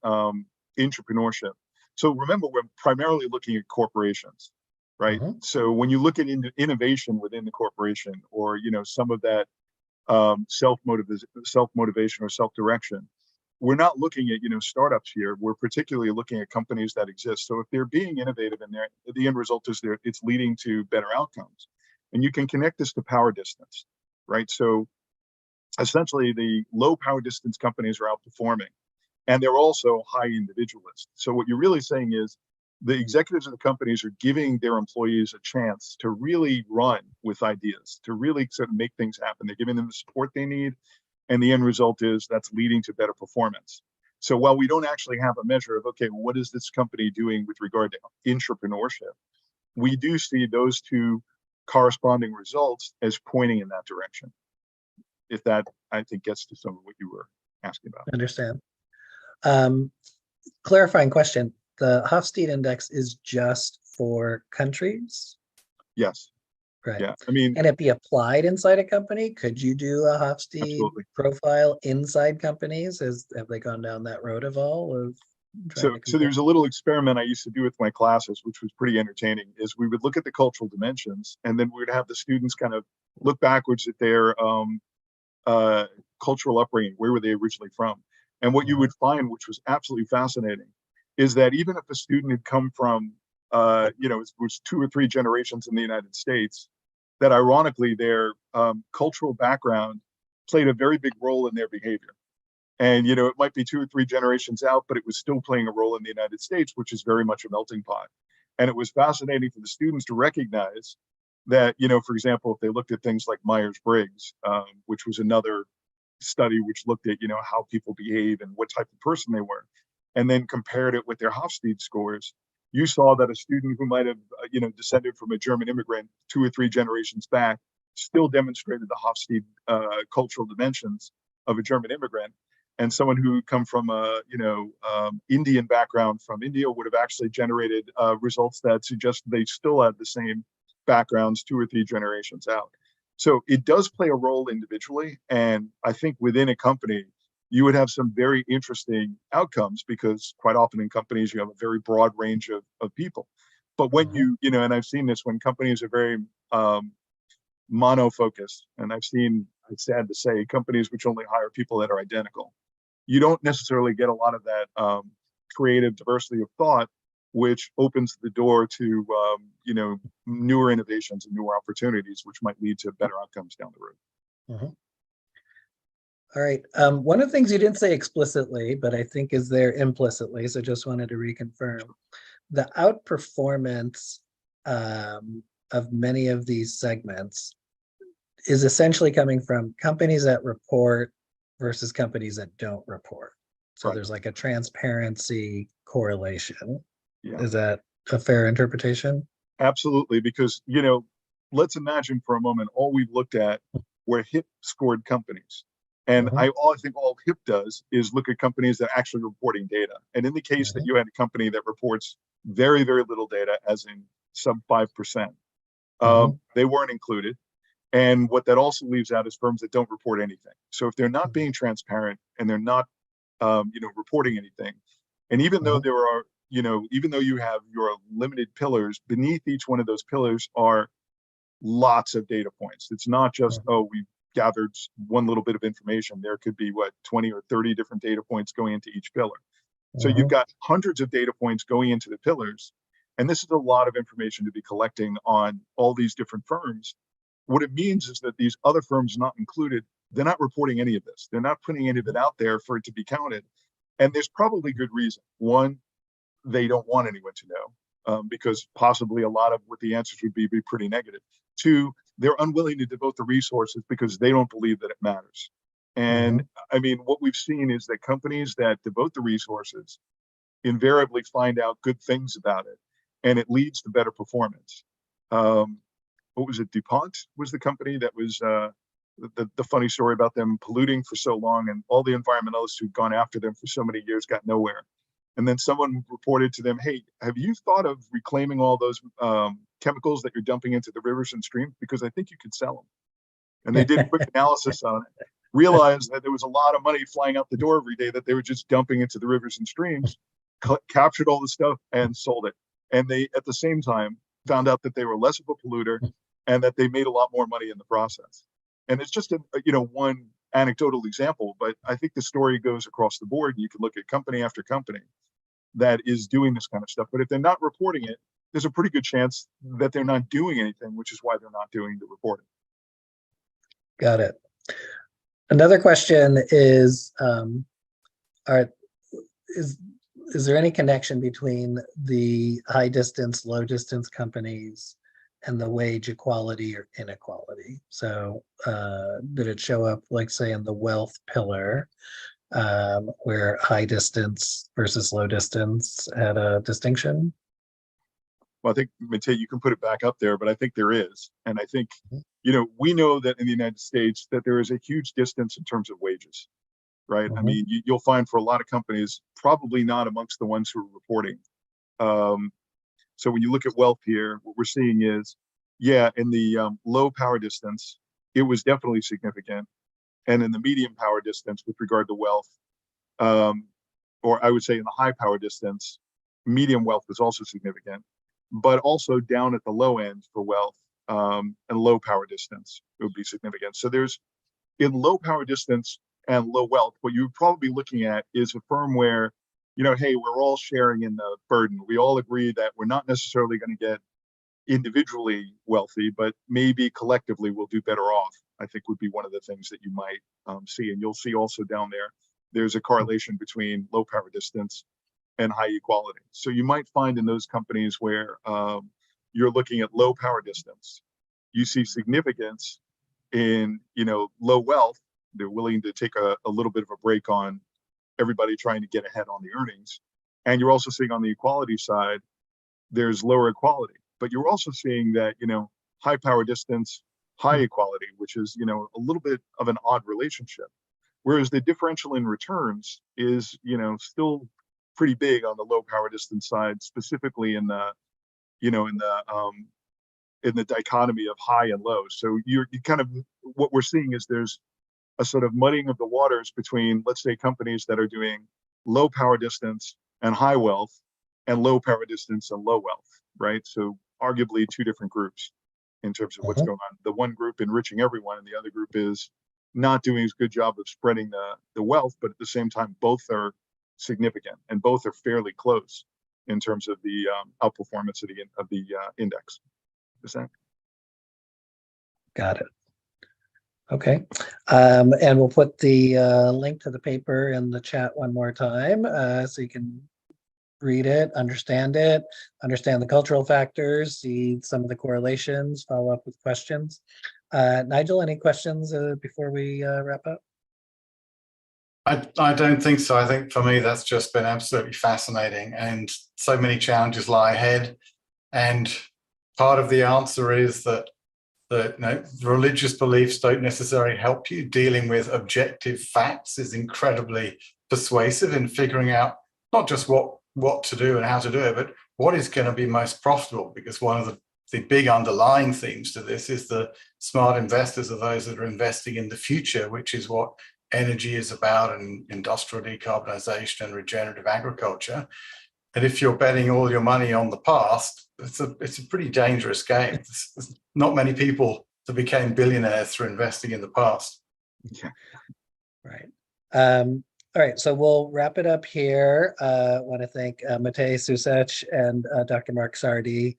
entrepreneurship. So remember, we're primarily looking at corporations, right? So when you look at innovation within the corporation, or, some of that self-motivation or self-direction, we're not looking at, startups here. We're particularly looking at companies that exist. So if they're being innovative in there, the end result is it's leading to better outcomes. And you can connect this to power distance, right? So essentially the low power distance companies are outperforming, and they're also high individualist. So what you're really saying is the executives of the companies are giving their employees a chance to really run with ideas, to really sort of make things happen. They're giving them the support they need. And the end result is that's leading to better performance. So while we don't actually have a measure of, okay, what is this company doing with regard to entrepreneurship, we do see those two corresponding results as pointing in that direction. If that, I think, gets to some of what you were asking about. Understand. Clarifying question. The Hofstede Index is just for countries? Yes. Right. Yeah. I mean, can it be applied inside a company? Could you do a Hofstede absolutely. profile inside companies? Have they gone down that road at all? So there's a little experiment I used to do with my classes, which was pretty entertaining, is we would look at the cultural dimensions, and then we would have the students kind of look backwards at their cultural upbringing. Where were they originally from? And what you would find, which was absolutely fascinating, is that even if a student had come from, it was 2 or 3 generations in the United States, that ironically their cultural background played a very big role in their behavior. And, it might be 2 or 3 generations out, but it was still playing a role in the United States, which is very much a melting pot. And it was fascinating for the students to recognize that, you know, for example, if they looked at things like Myers-Briggs, which was another study which looked at, you know, how people behave and what type of person they were, and then compared it with their Hofstede scores, you saw that a student who might have, you know, descended from a German immigrant 2 or 3 generations back still demonstrated the Hofstede cultural dimensions of a German immigrant. And someone who come from a, you know, Indian background from India would have actually generated results that suggest they still had the same backgrounds 2 or 3 generations out. So it does play a role individually. And I think within a company, you would have some very interesting outcomes, because quite often in companies, you have a very broad range of people. But when you know, and I've seen this when companies are very mono-focused, and I've seen, it's sad to say, companies which only hire people that are identical, you don't necessarily get a lot of that creative diversity of thought, which opens the door to you know, newer innovations and newer opportunities, which might lead to better outcomes down the road. All right. One of the things you didn't say explicitly, but I think is there implicitly, so just wanted to reconfirm, the outperformance of many of these segments is essentially coming from companies that report versus companies that don't report. So there's like a transparency correlation. Yeah. Is that a fair interpretation? Absolutely, because, you know, let's imagine for a moment all we've looked at were HIP scored companies. And I think all HIP does is look at companies that are actually reporting data. And in the case that you had a company that reports very, very little data, as in sub 5%, they weren't included. And what that also leaves out is firms that don't report anything. So if they're not being transparent and they're not, you know, reporting anything, and even though there are, you know, even though you have your limited pillars, beneath each one of those pillars are lots of data points. It's not just, oh, we gathered one little bit of information. There could be, what, 20 or 30 different data points going into each pillar. So you've got hundreds of data points going into the pillars. And this is a lot of information to be collecting on all these different firms. What it means is that these other firms not included, they're not reporting any of this. They're not putting any of it out there for it to be counted. And there's probably good reason. One, they don't want anyone to know, because possibly a lot of what the answers would be pretty negative. Two, they're unwilling to devote the resources because they don't believe that it matters. And I mean, what we've seen is that companies that devote the resources invariably find out good things about it, and it leads to better performance. What was it? DuPont was the company that was the funny story about them polluting for so long, and all the environmentalists who'd gone after them for so many years got nowhere. And then someone reported to them, hey, have you thought of reclaiming all those chemicals that you're dumping into the rivers and streams? Because I think you could sell them. And they did a quick analysis on it, realized that there was a lot of money flying out the door every day that they were just dumping into the rivers and streams, captured all the stuff and sold it. And they, at the same time, found out that they were less of a polluter and that they made a lot more money in the process. And it's just a, you know, one anecdotal example, but I think the story goes across the board. You can look at company after company that is doing this kind of stuff. But if they're not reporting it, there's a pretty good chance that they're not doing anything, which is why they're not doing the reporting. Got it. Another question is, is there any connection between the high distance, low distance companies and the wage equality or inequality? So did it show up, like, say, in the wealth pillar, where high distance versus low distance had a distinction? Well, I think, Matej, you can put it back up there, but I think there is. And I think, you know, we know that in the United States that there is a huge distance in terms of wages, right? I mean, you'll find for a lot of companies, probably not amongst the ones who are reporting. So when you look at wealth here, what we're seeing is, yeah, in the low power distance, it was definitely significant. And in the medium power distance with regard to wealth, or I would say in the high power distance, medium wealth was also significant, but also down at the low end for wealth and low power distance, it would be significant. So there's, in low power distance and low wealth, what you're probably looking at is a firm where, you know, hey, we're all sharing in the burden. We all agree that we're not necessarily going to get individually wealthy, but maybe collectively we'll do better off, I think would be one of the things that you might see. And you'll see also down there, there's a correlation between low power distance and high equality. So you might find in those companies where you're looking at low power distance, you see significance in, low wealth. They're willing to take a little bit of a break on everybody trying to get ahead on the earnings. And you're also seeing on the equality side, there's lower equality, but you're also seeing that, high power distance, high equality, which is, a little bit of an odd relationship. Whereas the differential in returns is, still pretty big on the low power distance side, specifically in the, in the dichotomy of high and low. So you kind of, what we're seeing is there's a sort of muddying of the waters between, let's say, companies that are doing low power distance and high wealth, and low power distance and low wealth, right? So arguably two different groups in terms of what's going on. The one group enriching everyone, and the other group is not doing as good job of spreading the wealth, but at the same time, both are significant and both are fairly close in terms of the outperformance of the index. Is that? Got it. Okay. And we'll put the link to the paper in the chat one more time so you can read it, understand the cultural factors, see some of the correlations, follow up with questions. Nigel, any questions before we wrap up? I don't think so. I think for me, that's just been absolutely fascinating, and so many challenges lie ahead. And part of the answer is that religious beliefs don't necessarily help you. Dealing with objective facts is incredibly persuasive in figuring out not just what to do and how to do it, but what is going to be most profitable. Because one of the big underlying themes to this is the smart investors are those that are investing in the future, which is what energy is about, and industrial decarbonization and regenerative agriculture. And if you're betting all your money on the past, it's a pretty dangerous game. There's not many people that became billionaires through investing in the past. Yeah. Right. All right, so we'll wrap it up here. I want to thank Matej Susec and Dr. Marc Sardy.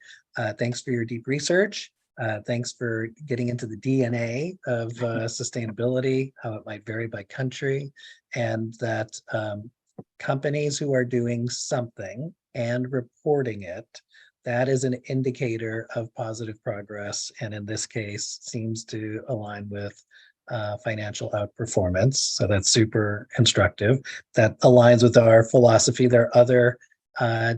Thanks for your deep research. Thanks for getting into the DNA of sustainability, how it might vary by country, and that companies who are doing something and reporting it, that is an indicator of positive progress, and in this case seems to align with financial outperformance. So that's super instructive. That aligns with our philosophy. There are other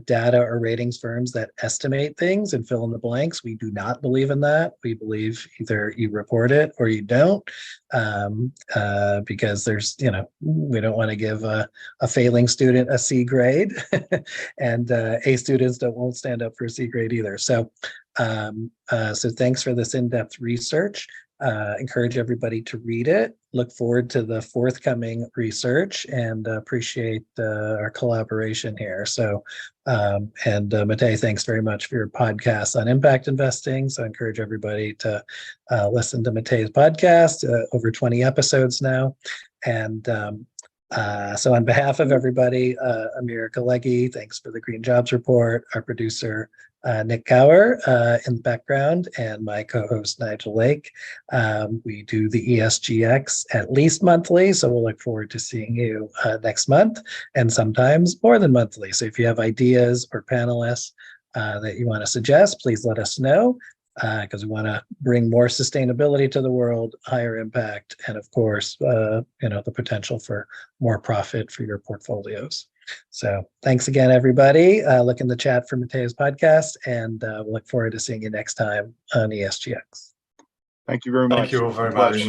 data or ratings firms that estimate things and fill in the blanks. We do not believe in that. We believe either you report it or you don't, because there's, we don't want to give a failing student a C grade, and A students won't stand up for a C grade either. So, so thanks for this in-depth research. Encourage everybody to read it. Look forward to the forthcoming research, and appreciate our collaboration here. So, and Matej, thanks very much for your podcast on impact investing. So I encourage everybody to listen to Matej's podcast, over 20 episodes now. And so on behalf of everybody, Amir Khaleghi, thanks for the Green Jobs Report, our producer, Nick Gower in the background, and my co-host Nigel Lake. We do the ESGX at least monthly, so we'll look forward to seeing you next month, and sometimes more than monthly. So if you have ideas or panelists that you want to suggest, please let us know, because we want to bring more sustainability to the world, higher impact, and of course, the potential for more profit for your portfolios. So thanks again, everybody. Look in the chat for Matej's podcast, and we'll look forward to seeing you next time on ESGX. Thank you very much. Thank you all very much.